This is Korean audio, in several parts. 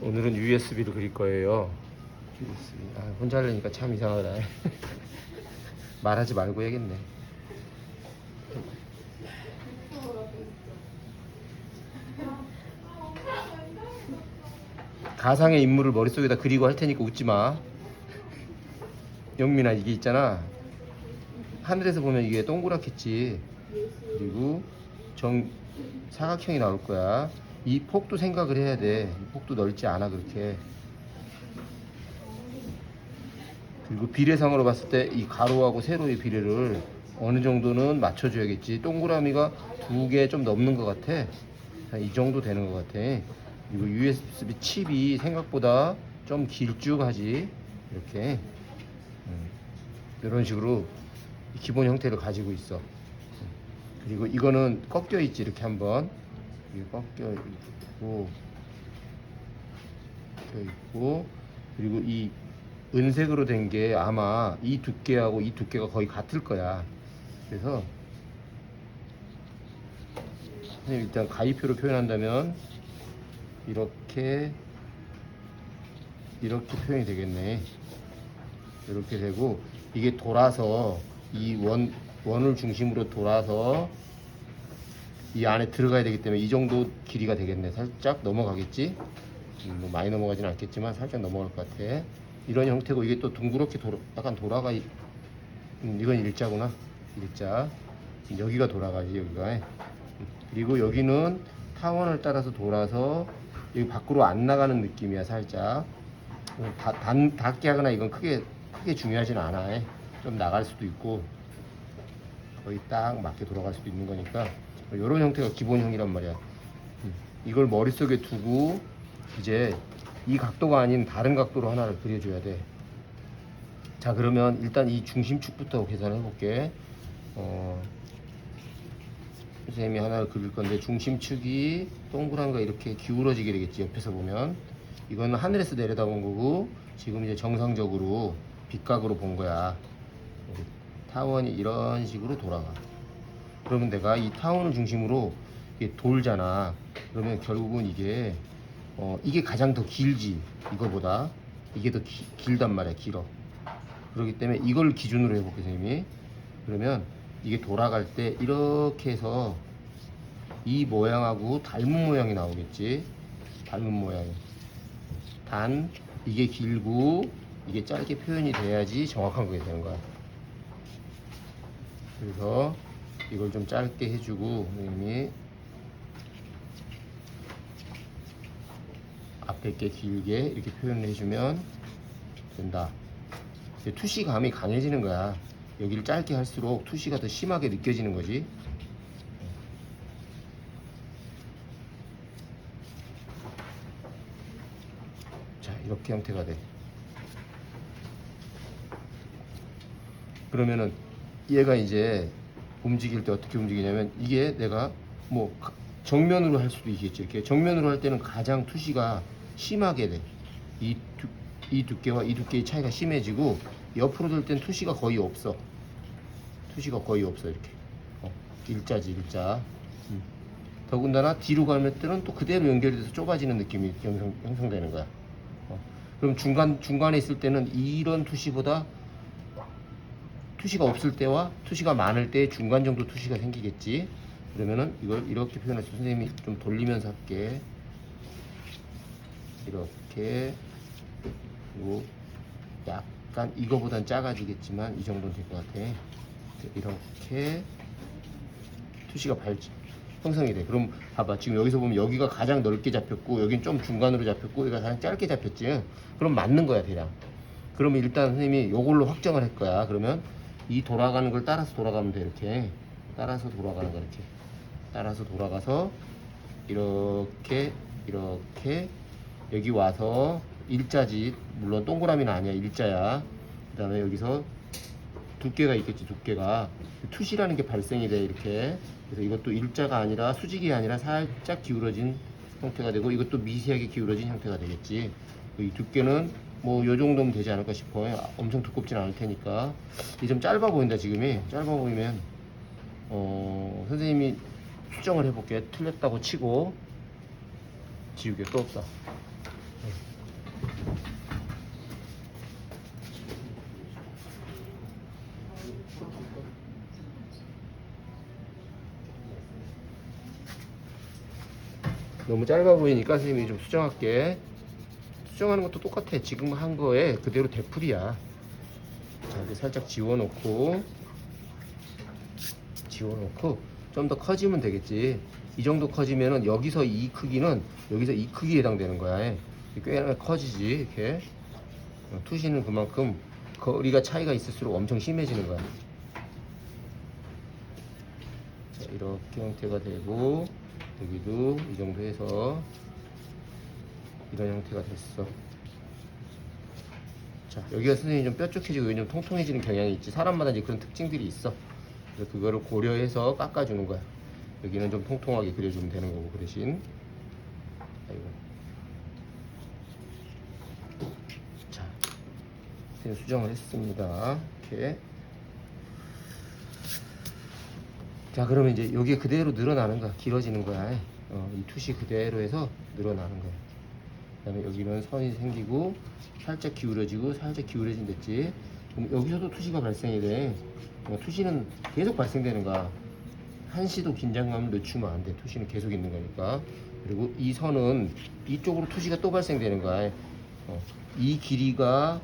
오늘은 USB로 그릴 거예요. USB. 혼자 하려니까 참 이상하다. 말하지 말고 해야겠네. 가상의 인물을 머릿속에다 그리고 할 테니까 웃지 마. 영민아, 이게 있잖아. 하늘에서 보면 이게 동그랗겠지. 그리고 사각형이 나올 거야. 이 폭도 생각을 해야 돼. 이 폭도 넓지 않아 그렇게. 그리고 비례상으로 봤을 때 이 가로하고 세로의 비례를 어느 정도는 맞춰줘야겠지. 동그라미가 2개 좀 넘는 것 같아. 이 정도 되는 것 같아. 그리고 USB 칩이 생각보다 좀 길쭉하지. 이렇게 이런 식으로 기본 형태를 가지고 있어. 그리고 이거는 꺾여 있지. 이렇게 한번 이게 꺾여 있고 그리고 이 은색으로 된 게 아마 이 두께하고 이 두께가 거의 같을 거야. 그래서 선생님 일단 가위표로 표현한다면 이렇게 표현이 되겠네. 이렇게 되고 이게 돌아서 이 원을 중심으로 돌아서 이 안에 들어가야 되기 때문에 이 정도 길이가 되겠네. 살짝 넘어가겠지? 뭐 많이 넘어가지는 않겠지만 살짝 넘어갈 것 같아. 이런 형태고 이게 또 둥그렇게 약간 돌아가. 이건 일자구나. 일자. 여기가 돌아가지 여기가. 그리고 여기는 타원을 따라서 돌아서 여기 밖으로 안 나가는 느낌이야. 살짝 닿게 하거나 이건 크게 중요하진 않아. 좀 나갈 수도 있고 거의 딱 맞게 돌아갈 수도 있는 거니까 이런 형태가 기본형이란 말이야. 이걸 머릿속에 두고 이제 이 각도가 아닌 다른 각도로 하나를 그려줘야 돼. 자, 그러면 일단 이 중심축부터 계산해 볼게. 선생님이 하나를 그릴 건데 중심축이 동그란가 이렇게 기울어지게 되겠지. 옆에서 보면 이거는 하늘에서 내려다본 거고 지금 이제 정상적으로 빗각으로 본 거야. 타원이 이런 식으로 돌아가. 그러면 내가 이 타원을 중심으로 이게 돌잖아. 그러면 결국은 이게 가장 더 길지. 이거보다 이게 더 길단 말이야. 길어. 그렇기 때문에 이걸 기준으로 해볼게 선생님이. 그러면 이게 돌아갈 때 이렇게 해서 이 모양하고 닮은 모양이 나오겠지. 닮은 모양이. 단 이게 길고 이게 짧게 표현이 돼야지 정확한 거게 되는 거야. 그래서 이걸 좀 짧게 해주고 선생님이 앞에 게 길게 이렇게 표현을 해주면 된다. 투시감이 강해지는 거야. 여기를 짧게 할수록 투시가 더 심하게 느껴지는 거지. 자, 이렇게 형태가 돼. 그러면은 얘가 이제 움직일 때 어떻게 움직이냐면 이게 내가 뭐 정면으로 할 수도 있겠지. 이렇게 정면으로 할 때는 가장 투시가 심하게 돼. 이 두께와 이 두께의 차이가 심해지고 옆으로 들 땐 투시가 거의 없어. 투시가 거의 없어. 이렇게 일자지 일자. 더군다나 뒤로 가면 때는 또 그대로 연결이 돼서 좁아지는 느낌이 형성되는 거야. 그럼 중간에 있을 때는 이런 투시보다 투시가 없을 때와 투시가 많을 때 중간 정도 투시가 생기겠지. 그러면은 이걸 이렇게 표현해서 선생님이 좀 돌리면서 할게. 이렇게. 그리고 약간 이거보단 작아지겠지만 이 정도는 될 것 같아. 이렇게 투시가 형성이 돼. 그럼 봐봐. 지금 여기서 보면 여기가 가장 넓게 잡혔고 여긴 좀 중간으로 잡혔고 여기가 가장 짧게 잡혔지. 그럼 맞는 거야 대략. 그러면 일단 선생님이 요걸로 확정을 할 거야. 그러면 이 돌아가는 걸 따라서 돌아가면 돼. 이렇게 따라서 돌아가는 거. 이렇게 따라서 돌아가서 이렇게 여기 와서 일자지. 물론 동그라미는 아니야. 일자야. 그 다음에 여기서 두께가 있겠지. 두께가 투시라는 게 발생이 돼. 이렇게. 그래서 이것도 일자가 아니라 수직이 아니라 살짝 기울어진 형태가 되고 이것도 미세하게 기울어진 형태가 되겠지. 이 두께는 뭐 요 정도면 되지 않을까 싶어요. 엄청 두껍진 않을 테니까. 이게 좀 짧아 보인다. 지금이 짧아 보이면 선생님이 수정을 해볼게. 틀렸다고 치고 지우개 또 없다. 너무 짧아 보이니까 선생님이 좀 수정할게. 수정하는 것도 똑같아. 지금 한 거에 그대로 되풀이야. 자, 이렇게 살짝 지워놓고 좀 더 커지면 되겠지. 이 정도 커지면은 여기서 이 크기는 여기서 이 크기에 해당되는 거야. 꽤나 커지지 이렇게. 투시는 그만큼 거리가 차이가 있을수록 엄청 심해지는 거야. 자, 이렇게 형태가 되고 여기도 이 정도 해서 이런 형태가 됐어. 자, 여기가 선생님이 좀 뾰족해지고 여기 좀 통통해지는 경향이 있지. 사람마다 이제 그런 특징들이 있어. 그래서 그거를 고려해서 깎아주는 거야. 여기는 좀 통통하게 그려주면 되는 거고 그 대신. 아이고. 자, 선생님 수정을 했습니다. 이렇게. 자, 그러면 이제 여기에 그대로 늘어나는 거야. 길어지는 거야. 이 투시 그대로 해서 늘어나는 거야. 그 다음에 여기는 선이 생기고 살짝 기울어지고 살짝 기울어진 됐지. 그럼 여기서도 투시가 발생이 돼. 투시는 계속 발생되는 거야. 한시도 긴장감을 늦추면 안 돼. 투시는 계속 있는 거니까. 그리고 이 선은 이쪽으로 투시가 또 발생되는 거야. 이 길이가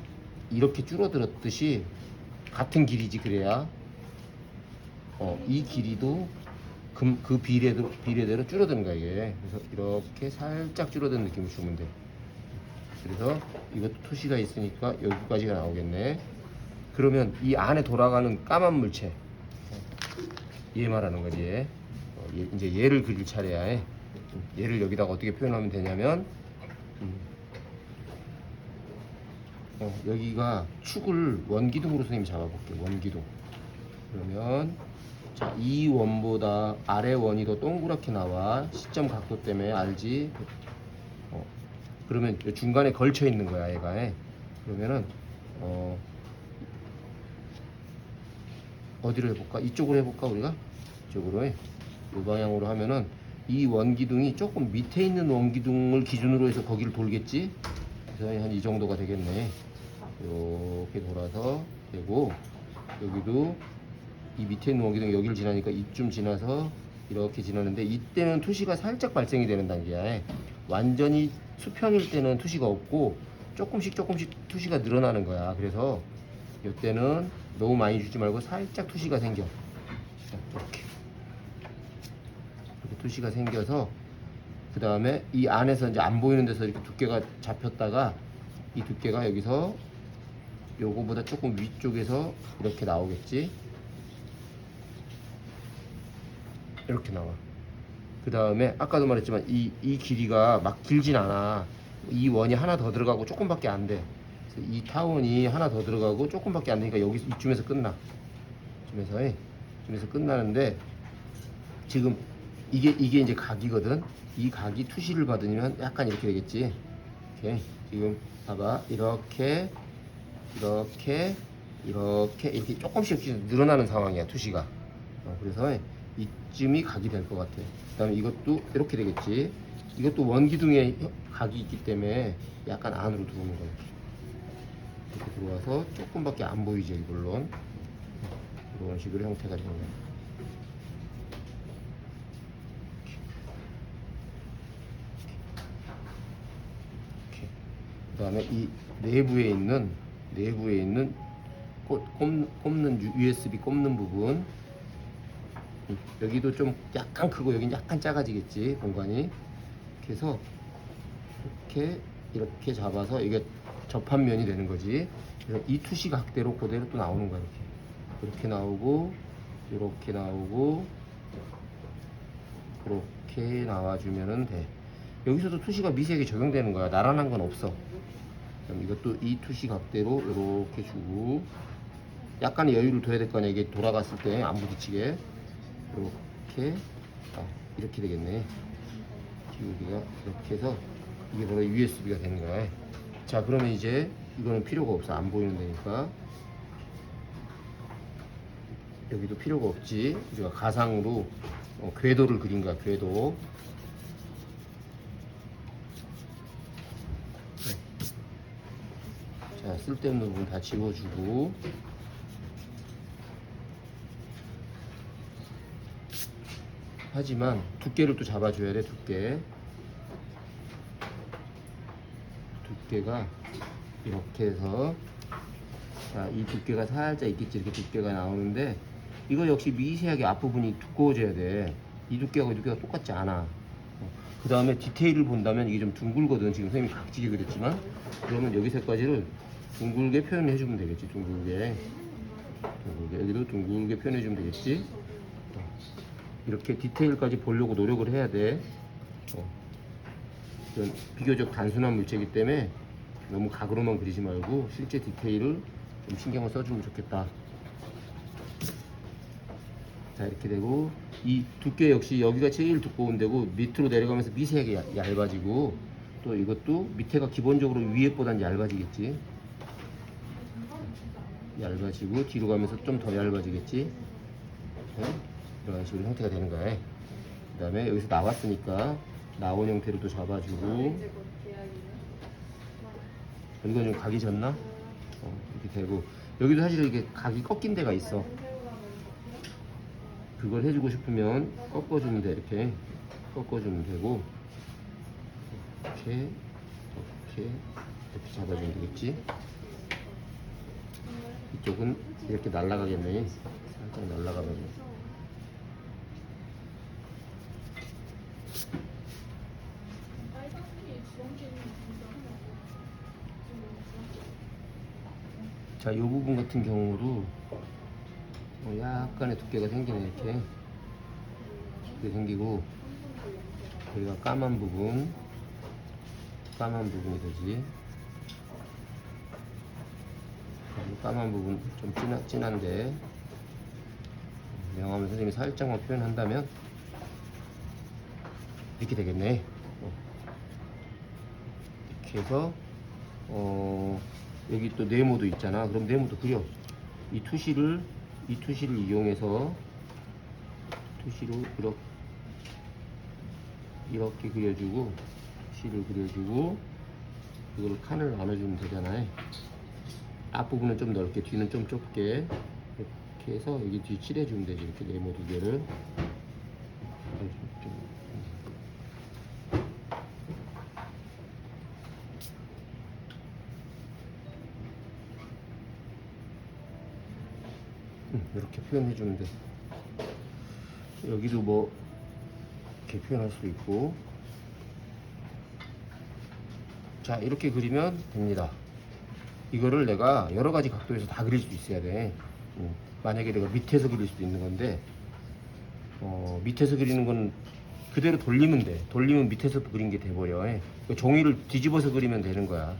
이렇게 줄어들었듯이 같은 길이지 그래야 이 길이도 그 비례대로 줄어드는 거야 이게. 그래서 이렇게 살짝 줄어드는 느낌을 주면 돼. 그래서 이것도 투시가 있으니까 여기까지가 나오겠네. 그러면 이 안에 돌아가는 까만 물체 얘 말하는 거지. 이제 얘를 그릴 차례야. 얘를 여기다가 어떻게 표현하면 되냐면 여기가 축을 원기둥으로 선생님이 잡아볼게. 원기둥. 그러면 자, 이 원보다 아래 원이 더 동그랗게 나와. 시점 각도 때문에 알지? 그러면 중간에 걸쳐 있는 거야 얘가. 그러면은 어디로 해볼까? 이쪽으로 해볼까 우리가? 이쪽으로 이 방향으로 하면은 이 원기둥이 조금 밑에 있는 원기둥을 기준으로 해서 거기를 돌겠지? 그래서 한 이 정도가 되겠네. 이렇게 돌아서 되고 여기도 이 밑에 있는 원기둥이 여기를 지나니까 이쯤 지나서 이렇게 지나는데 이때는 투시가 살짝 발생이 되는 단계야. 완전히 수평일 때는 투시가 없고 조금씩 투시가 늘어나는 거야. 그래서 이때는 너무 많이 주지 말고 살짝 투시가 생겨. 이렇게 투시가 생겨서 그 다음에 이 안에서 이제 안 보이는 데서 이렇게 두께가 잡혔다가 이 두께가 여기서 요거보다 조금 위쪽에서 이렇게 나오겠지. 이렇게 나와. 그 다음에 아까도 말했지만 이 길이가 막 길진 않아. 이 원이 하나 더 들어가고 조금밖에 안 돼. 그래서 이 타원이 하나 더 들어가고 조금밖에 안 되니까 여기 이쯤에서 끝나. 이쯤에서 끝나는데 지금 이게 이제 각이거든. 이 각이 투시를 받으면 약간 이렇게 되겠지. 이렇게 지금 봐봐. 이렇게 조금씩 늘어나는 상황이야 투시가. 그래서 이쯤이 각이 될 것 같아. 그 다음에 이것도 이렇게 되겠지. 이것도 원기둥에 각이 있기 때문에 약간 안으로 들어오는 거야. 이렇게 들어와서 조금밖에 안 보이죠, 물론. 이런 식으로 형태가 되는 거야. 그 다음에 이 내부에 있는 꼽는 USB 꼽는 부분, 여기도 좀 약간 크고 여긴 약간 작아지겠지 공간이. 그래서 이렇게 잡아서 이게 접합면이 되는 거지. 그래서 이 투시 각대로 그대로 또 나오는 거야. 이렇게 나오고 이렇게 나오고 그렇게 나와주면은 돼. 여기서도 투시가 미세하게 적용되는 거야. 나란한 건 없어. 그럼 이것도 이 투시 각대로 이렇게 주고 약간의 여유를 둬야 될 거 아니야. 이게 돌아갔을 때 안 부딪히게. 이렇게 되겠네. 기울기가 이렇게 해서 이게 바로 USB가 되는 거야. 자, 그러면 이제 이거는 필요가 없어. 안 보이는 데니까. 여기도 필요가 없지. 우리가 가상으로 궤도를 그린 거야. 궤도. 자, 쓸데없는 부분 다 지워주고 하지만 두께를 또 잡아줘야 돼. 두께가 이렇게 해서, 자, 이 두께가 살짝 있겠지. 이렇게 두께가 나오는데 이거 역시 미세하게 앞부분이 두꺼워져야 돼. 이 두께하고 이 두께가 똑같지 않아. 그 다음에 디테일을 본다면 이게 좀 둥글거든. 지금 선생님이 각지게 그렸지만, 그러면 여기 색까지를 둥글게 표현해 주면 되겠지. 둥글게 여기도 둥글게 표현해 주면 되겠지. 이렇게 디테일까지 보려고 노력을 해야 돼. 이건 비교적 단순한 물체이기 때문에 너무 각으로만 그리지 말고 실제 디테일을 좀 신경을 써주면 좋겠다. 자, 이렇게 되고, 이 두께 역시 여기가 제일 두꺼운 데고 밑으로 내려가면서 미세하게 얇아지고, 또 이것도 밑에가 기본적으로 위에보단 얇아지겠지. 얇아지고 뒤로 가면서 좀 더 얇아지겠지. 이런 식으로 형태가 되는 거야. 그 다음에 여기서 나왔으니까 나온 형태로 또 잡아주고, 이건 좀 각이 졌나? 이렇게 되고, 여기도 사실 이렇게 각이 꺾인 데가 있어. 그걸 해주고 싶으면 꺾어주면 돼. 이렇게 꺾어주면 되고, 이렇게 잡아주면 되겠지. 이쪽은 이렇게 날아가겠네. 살짝 날아가면. 자, 이 부분 같은 경우도 약간의 두께가 생기네. 이렇게 생기고, 여기가 까만 부분이 되지. 까만 부분 좀 진한데, 명암 선생님이 살짝만 표현한다면 이렇게 되겠네. 이렇게 해서 여기 또 네모도 있잖아. 그럼 네모도 그려. 이 투시를 이용해서 투시로 이렇게 그려주고, 투시를 그려주고, 이걸 칸을 나눠주면 되잖아요. 앞부분은 좀 넓게, 뒤는 좀 좁게 이렇게 해서 여기 뒤 칠해주면 되지. 이렇게 네모 두 개를. 이렇게 표현해주면 돼. 여기도 뭐 이렇게 표현할 수도 있고. 자, 이렇게 그리면 됩니다. 이거를 내가 여러 가지 각도에서 다 그릴 수 있어야 돼. 만약에 내가 밑에서 그릴 수도 있는 건데, 밑에서 그리는 건 그대로 돌리면 돼. 돌리면 밑에서 그린 게 돼버려. 종이를 뒤집어서 그리면 되는 거야.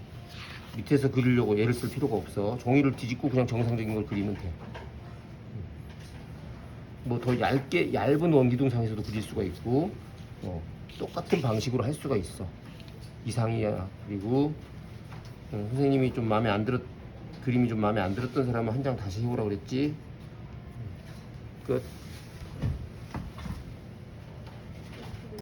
밑에서 그리려고 애를 쓸 필요가 없어. 종이를 뒤집고 그냥 정상적인 걸 그리면 돼. 뭐 더 얇은 원기둥상에서도 그릴 수가 있고, 똑같은 방식으로 할 수가 있어. 이상이야. 그리고 선생님이 좀 그림이 좀 마음에 안 들었던 사람은 한 장 다시 해오라고 그랬지. 끝.